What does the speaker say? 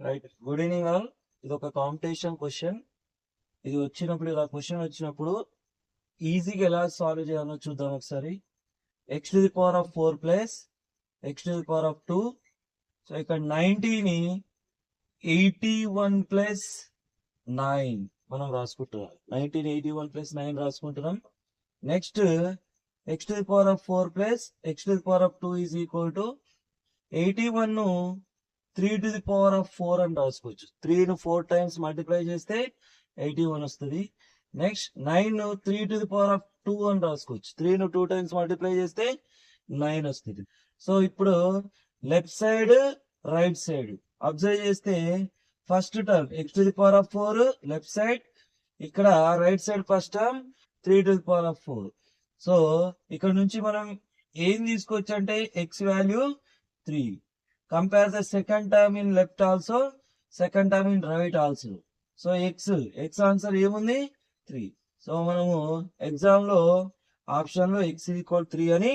Right, good evening all. ఇది ఒక competition question. ఇది వచ్చినప్పుడు ఇలా క్వశ్చన్ వచ్చినప్పుడు ఈజీగా ఎలా సాల్వ్ చేయాలో చూద్దాం ఒకసారి. X to the power of 4 plus x to the power of 2. So ఇక్కడ 90ని 81 ప్లస్ 9 మనం రాసుకుంటున్నాం. 90ని 81 ప్లస్ 9 రాసుకుంటున్నాం. Next x to the power of 4 plus x to the power of 2 is equal to 81 ను 3 టు ది పవర్ ఆఫ్ 4 అని రాసుకోవచ్చు. 3ను 4 times multiply చేస్తే 81 వస్తుంది. నెక్స్ట్ 9ను 3 టు ది పవర్ ఆఫ్ 2 అని రాసుకోవచ్చు. 3ను 2 టైమ్స్ మల్టిప్లై చేస్తే 9 వస్తుంది. సో ఇప్పుడు left side right side observe చేస్తే first term x to the power of 4 left side, ఇక్కడ right side first term 3 to the power of 4. So ఇక్కడ నుంచి మనం ఏం తీసుకోవచ్చు అంటే x value 3. Compare the second term in left also, second term in right also. So x answer ఏముంది 3. So మనము exam లో ఆప్షన్ లో x ఈక్వల్ 3 అని